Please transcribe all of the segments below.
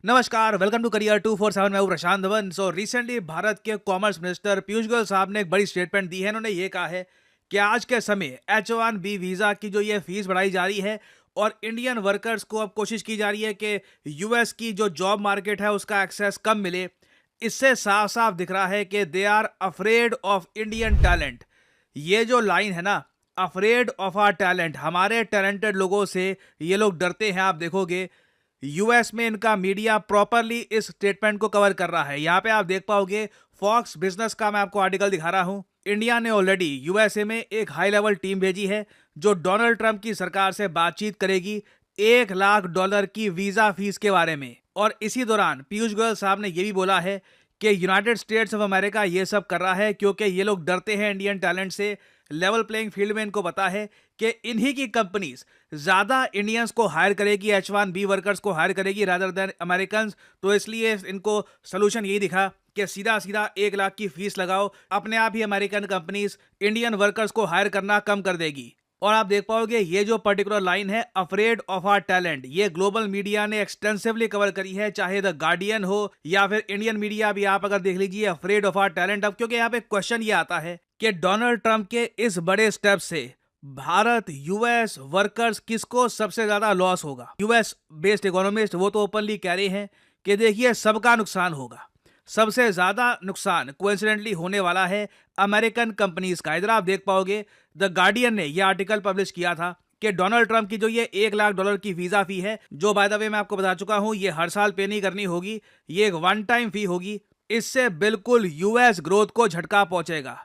नमस्कार, welcome to career 247। मैं हूं प्रशांत धवन। रिसेंटली भारत के कॉमर्स मिनिस्टर पीयूष गोयल साहब ने एक बड़ी स्टेटमेंट दी है। इन्होंने ये कहा है कि आज के समय H1B वीज़ा की जो ये फीस बढ़ाई जा रही है और इंडियन वर्कर्स को अब कोशिश की जा रही है कि यूएस की जो जॉब मार्केट है उसका एक्सेस कम मिले। इससे साफ साफ दिख रहा है कि they are afraid of Indian talent. ये जो लाइन है ना, अफ्रेड ऑफ आर टैलेंट, हमारे टैलेंटेड लोगों से ये लोग डरते हैं। आप देखोगे यूएस में इनका मीडिया प्रॉपरली इस स्टेटमेंट को कवर कर रहा है। यहाँ पे आप देख पाओगे, फॉक्स बिजनेस का मैं आपको आर्टिकल दिखा रहा हूँ। इंडिया ने ऑलरेडी यूएसए में एक हाई लेवल टीम भेजी है जो डोनाल्ड ट्रंप की सरकार से बातचीत करेगी $1 लाख की वीजा फीस के बारे में। और इसी दौरान पीयूष गोयल साहब ने यह भी बोला है कि यूनाइटेड स्टेट्स ऑफ अमेरिका ये सब कर रहा है क्योंकि ये लोग डरते हैं इंडियन टैलेंट से। लेवल प्लेइंग फील्ड में इनको पता है कि इन्हीं की कंपनीज ज्यादा इंडियंस को हायर करेगी, H1B वर्कर्स को हायर करेगी रादर देन अमेरिकन। तो इसलिए इनको सोल्यूशन यही दिखा कि सीधा सीधा 1 लाख की फीस लगाओ, अपने आप ही अमेरिकन कंपनीज इंडियन वर्कर्स को हायर करना कम कर देगी। और आप देख पाओगे ये जो पर्टिकुलर लाइन है, अफ्रेड ऑफ आर टैलेंट, ये ग्लोबल मीडिया ने एक्सटेंसिवली कवर करी है, चाहे द गार्डियन हो या फिर इंडियन मीडिया भी आप अगर देख लीजिए, अफ्रेड ऑफ आर टैलेंट। अब क्योंकि यहाँ पे क्वेश्चन ये आता है कि डोनाल्ड ट्रंप के इस बड़े स्टेप से भारत यूएस वर्कर्स किसको सबसे ज्यादा लॉस होगा। यूएस बेस्ड इकोनॉमिस्ट वो तो ओपनली कह रहे हैं कि देखिए सबका नुकसान होगा। सबसे ज्यादा नुकसान कोइंसिडेंटली होने वाला है अमेरिकन कंपनीज का। इधर आप देख पाओगे द गार्डियन ने यह आर्टिकल पब्लिश किया था कि डोनाल्ड ट्रंप की जो ये $1 लाख की वीजा फी है, जो बाय द वे मैं आपको बता चुका हूं ये हर साल पे नहीं करनी होगी, ये एक वन टाइम फी होगी। इससे बिल्कुल यूएस ग्रोथ को झटका पहुंचेगा।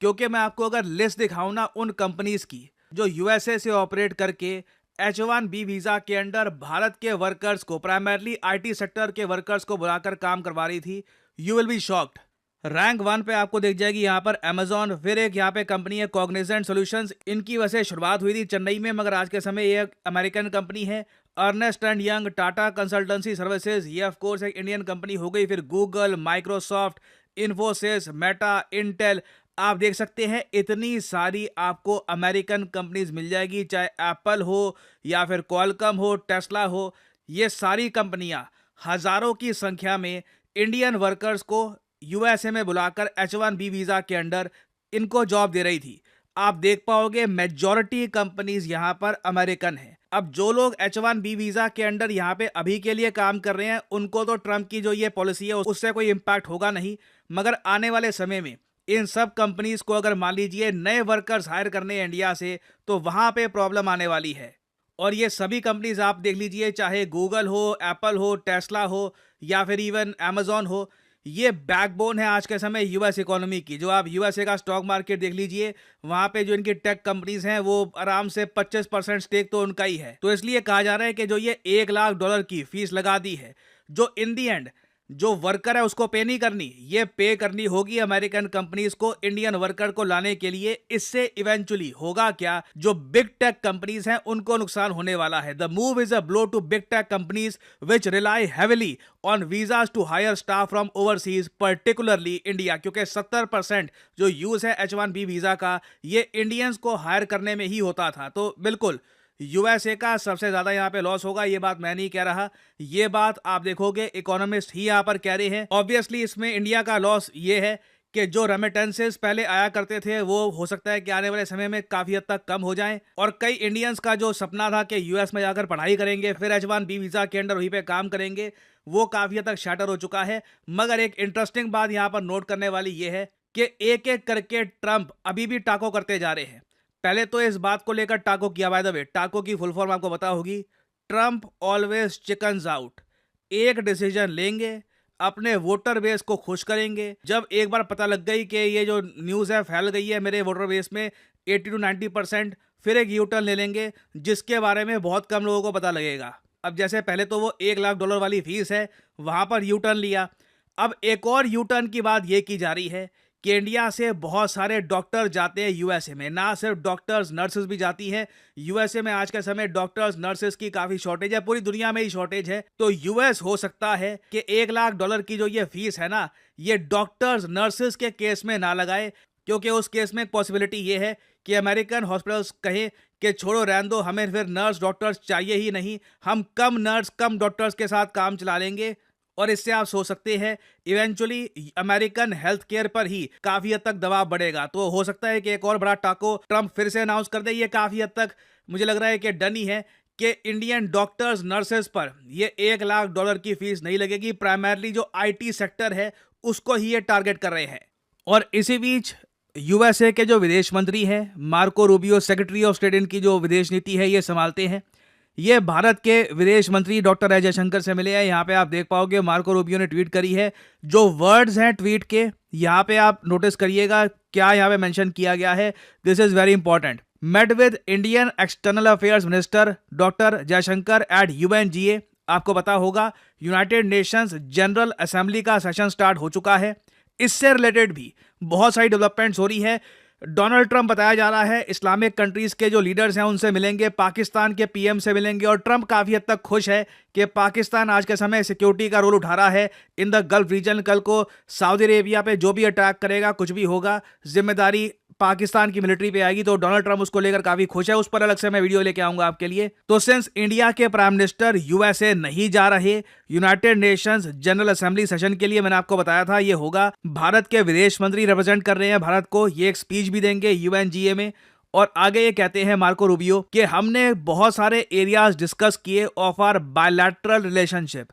क्योंकि मैं आपको अगर लिस्ट दिखाऊं ना उन कंपनीज की जो यूएसए से ऑपरेट करके H1B वीजा के अंडर भारत के वर्कर्स को, प्राइमरली आईटी सेक्टर के वर्कर्स को बुलाकर काम करवा रही थी, you will be shocked. Rank 1 पे आपको दिख जाएगी यहाँ पर Amazon, फिर एक यहाँ पे कंपनी है कॉग्निजेंट सॉल्यूशंस। इनकी वैसे शुरुआत हुई थी चेन्नई में, मगर आज के समय ये अमेरिकन कंपनी है। Ernst and Young, Tata consultancy services, ये ऑफ कोर्स एक इंडियन कंपनी हो गई। फिर Google, Microsoft, Infosys, Meta, Intel, आप देख सकते हैं इतनी सारी आपको अमेरिकन कंपनीज मिल जाएगी, चाहे एप्पल हो या फिर क्वालकॉम हो, टेस्ला हो। ये सारी कंपनियां हजारों की संख्या में इंडियन वर्कर्स को यूएसए में बुलाकर H1B वीजा के अंडर इनको जॉब दे रही थी। आप देख पाओगे मेजॉरिटी कंपनीज यहां पर अमेरिकन है। अब जो लोग H1B वीजा के अंडर यहां पे अभी के लिए काम कर रहे हैं उनको तो ट्रंप की जो ये पॉलिसी है उससे कोई इंपैक्ट होगा नहीं, मगर आने वाले समय में इन सब कंपनीज को अगर मान लीजिए नए वर्कर्स हायर करने इंडिया से, तो वहां पे प्रॉब्लम आने वाली है। और ये सभी कंपनीज आप देख लीजिए, चाहे गूगल हो, एप्पल हो, टेस्ला हो या फिर इवन Amazon हो, ये बैकबोन है आज के समय यूएस इकोनॉमी की। जो आप यूएसए का स्टॉक मार्केट देख लीजिए, वहां पे जो इनकी टेक कंपनीज हैं वो आराम से 25% स्टेक तो उनका ही है। तो इसलिए कहा जा रहा है कि जो ये $1 लाख की फीस लगा दी है, जो इन दी एंड जो वर्कर है उसको पे नहीं करनी, ये पे करनी होगी अमेरिकन कंपनीज को इंडियन वर्कर को लाने के लिए। इससे इवेंचुअली होगा क्या, जो बिग टेक कंपनीज हैं उनको नुकसान होने वाला है। The move is a blow to big tech companies which rely heavily on visas to hire staff from overseas, particularly India. क्योंकि 70% जो यूज है H1B वीजा का, ये इंडियंस को हायर करने में ही होता था। तो बिल्कुल यूएसए का सबसे ज्यादा यहाँ पे लॉस होगा। ये बात मैं नहीं कह रहा, ये बात आप देखोगे इकोनॉमिस्ट ही यहाँ पर कह रहे हैं। ऑब्वियसली इसमें इंडिया का लॉस ये है कि जो रेमिटेंसेस पहले आया करते थे वो हो सकता है कि आने वाले समय में काफी हद तक कम हो जाएं। और कई इंडियंस का जो सपना था कि यूएस में जाकर पढ़ाई करेंगे, फिर H1B वीजा के अंडर वहीं पे काम करेंगे, वो काफी हद तक शैटर हो चुका है। मगर एक इंटरेस्टिंग बात यहाँ पर नोट करने वाली ये है कि एक एक करके ट्रंप अभी भी टाको करते जा रहे हैं। पहले तो इस बात को लेकर टाको किया, बाय द वे टाको की फुल फॉर्म आपको पता होगी, ट्रंप ऑलवेज चिकन्स आउट। एक डिसीजन लेंगे, अपने वोटर बेस को खुश करेंगे। जब एक बार पता लग गई कि ये जो न्यूज़ है फैल गई है मेरे वोटर बेस में 80 to 90%, फिर एक यू टर्न ले लेंगे जिसके बारे में बहुत कम लोगों को पता लगेगा। अब जैसे पहले तो वो $1 लाख वाली फीस है, वहां पर यू टर्न लिया। अब एक और यू टर्न की बात ये की जा रही है कि इंडिया से बहुत सारे डॉक्टर जाते हैं यूएसए में। ना सिर्फ डॉक्टर्स, नर्सेज भी जाती हैं यूएसए में। आज के समय डॉक्टर्स, नर्सेज की काफी शॉर्टेज है, पूरी दुनिया में ही शॉर्टेज है। तो यूएस हो सकता है कि $1 लाख की जो ये फीस है ना, ये डॉक्टर्स, नर्सेज के केस में ना लगाए, क्योंकि उस केस में एक पॉसिबिलिटी ये है कि अमेरिकन हॉस्पिटल्स कहें कि छोड़ो रहने दो, हमें फिर नर्स डॉक्टर्स चाहिए ही नहीं, हम कम नर्स कम डॉक्टर्स के साथ काम चला लेंगे। और इससे आप सोच सकते हैं इवेंचुअली अमेरिकन हेल्थ केयर पर ही काफी हद तक दबाव बढ़ेगा। तो हो सकता है कि एक और बड़ा टाको ट्रंप फिर से अनाउंस कर दे। ये काफी हद तक मुझे लग रहा है कि डन ही है कि इंडियन डॉक्टर्स नर्सेज पर ये $1 लाख की फीस नहीं लगेगी। प्राइमरली जो आईटी सेक्टर है उसको ही ये टारगेट कर रहे हैं। और इसी बीच यूएसए के जो विदेश मंत्री हैं Marco Rubio, secretary of state इनकी जो विदेश नीति है ये संभालते हैं। ये भारत के विदेश मंत्री डॉक्टर एस जयशंकर से मिले हैं। यहाँ पे आप देख पाओगे मार्को रूबियो ने ट्वीट करी है। जो वर्ड्स हैं ट्वीट के यहाँ पे आप नोटिस करिएगा क्या यहाँ पे मेंशन किया गया है। This is very important. Met with Indian external affairs minister doctor Jaishankar at UNGA. आपको पता होगा यूनाइटेड नेशंस जनरल असेंबली का सेशन स्टार्ट हो चुका है। इससे रिलेटेड भी बहुत सारी डेवलपमेंट्स हो रही है। डोनाल्ड ट्रंप बताया जा रहा है इस्लामिक कंट्रीज के जो लीडर्स हैं उनसे मिलेंगे, पाकिस्तान के पीएम से मिलेंगे। और ट्रंप काफी हद तक खुश है कि पाकिस्तान आज के समय सिक्योरिटी का रोल उठा रहा है इन द गल्फ रीजन। कल को सऊदी अरेबिया पे जो भी अटैक करेगा, कुछ भी होगा, जिम्मेदारी पाकिस्तान की मिलिट्री पे आएगी। तो डोनाल्ड ट्रंप उसको लेकर काफी खुश है। उस पर अलग से मैं वीडियो लेके आऊंगा आपके लिए। तो सिंस इंडिया के प्राइम मिनिस्टर यूएसए नहीं जा रहे United Nations General assembly session के लिए, मैंने आपको बताया था ये होगा, भारत के विदेश मंत्री रिप्रेजेंट कर रहे हैं भारत को, ये एक स्पीच भी देंगे यूएनजीए में। और आगे ये कहते हैं मार्को रूबियो कि हमने बहुत सारे एरियाज डिस्कस किए ऑफ आर बायलैटरल रिलेशनशिप,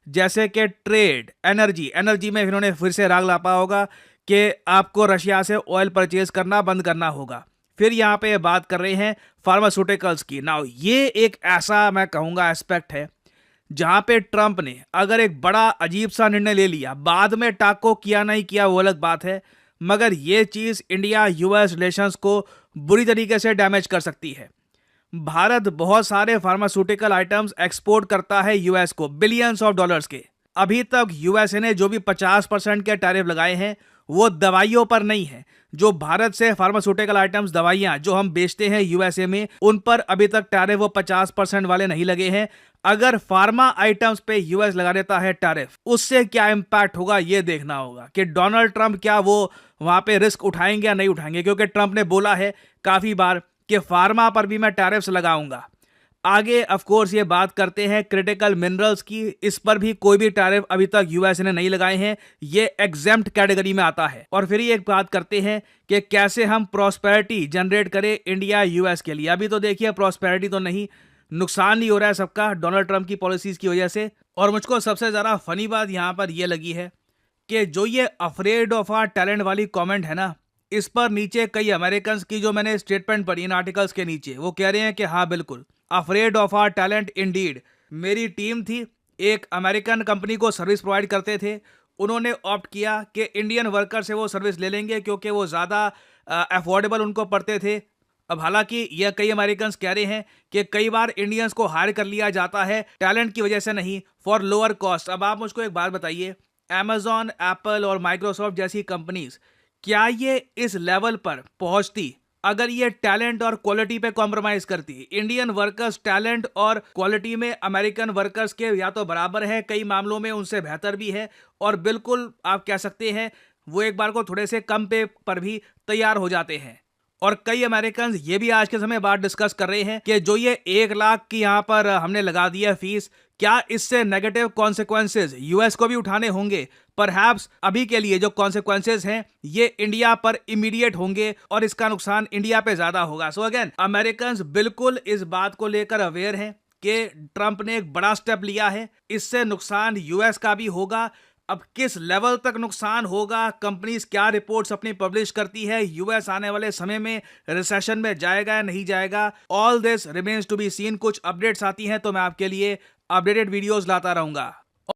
जैसे कि ट्रेड, एनर्जी में इन्होंने फिर से राग लापा होगा कि आपको रशिया से ऑयल परचेज करना बंद करना होगा। फिर यहाँ पे बात कर रहे हैं फार्मास्यूटिकल्स की। नाउ ये एक ऐसा मैं कहूँगा एस्पेक्ट है जहाँ पे ट्रंप ने अगर एक बड़ा अजीब सा निर्णय ले लिया, बाद में टाको किया नहीं किया वो अलग बात है, मगर ये चीज़ इंडिया यूएस रिलेशंस को बुरी तरीके से डैमेज कर सकती है। भारत बहुत सारे फार्मास्यूटिकल आइटम्स एक्सपोर्ट करता है यूएस को बिलियंस ऑफ डॉलर्स के। अभी तक यूएसए ने जो भी 50% के टैरिफ लगाए हैं वो दवाइयों पर नहीं है। जो भारत से फार्मास्यूटिकल आइटम्स, दवाइयां जो हम बेचते हैं यूएसए में, उन पर अभी तक टैरिफ वो 50% वाले नहीं लगे हैं। अगर फार्मा आइटम्स पे यूएस लगा देता है टैरिफ, उससे क्या इंपैक्ट होगा ये देखना होगा कि डोनाल्ड ट्रंप क्या वो वहां पे रिस्क उठाएंगे या नहीं उठाएंगे। क्योंकि ट्रंप ने बोला है काफी बार कि फार्मा पर भी मैं टैरिफ्स लगाऊंगा। आगे ऑफ कोर्स ये बात करते हैं क्रिटिकल मिनरल्स की, इस पर भी कोई भी टैरिफ अभी तक यूएस ने नहीं लगाए हैं, ये एग्जेम्प्ट कैटेगरी में आता है। और फिर ये एक बात करते हैं कि कैसे हम प्रॉस्पेरिटी जनरेट करें इंडिया यूएस के लिए। अभी तो देखिए प्रॉस्पेरिटी तो नहीं, नुकसान ही हो रहा है सबका डोनाल्ड ट्रंप की पॉलिसीज की वजह से। और मुझको सबसे ज्यादा फनी बात यहाँ पर यह लगी है कि जो ये अफ्रेड ऑफ आर टैलेंट वाली कॉमेंट है ना, इस पर नीचे कई अमेरिकन की जो मैंने स्टेटमेंट पढ़ी इन आर्टिकल्स के नीचे, वो कह रहे हैं कि हाँ बिल्कुल afraid of our talent indeed. मेरी टीम थी, एक अमेरिकन कंपनी को सर्विस प्रोवाइड करते थे, उन्होंने ऑप्ट किया कि इंडियन वर्कर से वो सर्विस ले लेंगे क्योंकि वो ज़्यादा अफोर्डेबल उनको पड़ते थे। अब हालांकि यह कई अमेरिकन कह रहे हैं कि कई बार इंडियंस को हायर कर लिया जाता है टैलेंट की वजह से नहीं, फॉर लोअर कॉस्ट। अब आप मुझको एक बात बताइए, अमेजॉन, एप्पल और माइक्रोसॉफ्ट जैसी कंपनीज क्या ये इस लेवल पर पहुंचती अगर ये टैलेंट और क्वालिटी पे कॉम्प्रोमाइज करती? इंडियन वर्कर्स टैलेंट और क्वालिटी में अमेरिकन वर्कर्स के या तो बराबर है, कई मामलों में उनसे बेहतर भी है, और बिल्कुल आप कह सकते हैं वो एक बार को थोड़े से कम पे पर भी तैयार हो जाते हैं। और कई अमेरिकन ये भी आज के समय बात डिस्कस कर रहे हैं कि जो ये 1 लाख की यहाँ पर हमने लगा दिया फीस, क्या इससे नेगेटिव कॉन्सिक्वेंसेज यूएस को भी उठाने होंगे? परहैप्स अभी के लिए जो कॉन्सिक्वेंसेज हैं ये इंडिया पर इमीडिएट होंगे और इसका नुकसान इंडिया पे ज्यादा होगा। सो अगेन अमेरिकन बिल्कुल इस बात को लेकर अवेयर हैं कि ट्रंप ने एक बड़ा स्टेप लिया है, इससे नुकसान यूएस का भी होगा। अब किस लेवल तक नुकसान होगा, कंपनीज क्या रिपोर्ट्स अपनी पब्लिश करती है, यूएस आने वाले समय में रिसेशन में जाएगा या नहीं जाएगा, all this remains to be seen. कुछ अपडेट्स आती हैं तो मैं आपके लिए अपडेटेड वीडियोस लाता रहूंगा।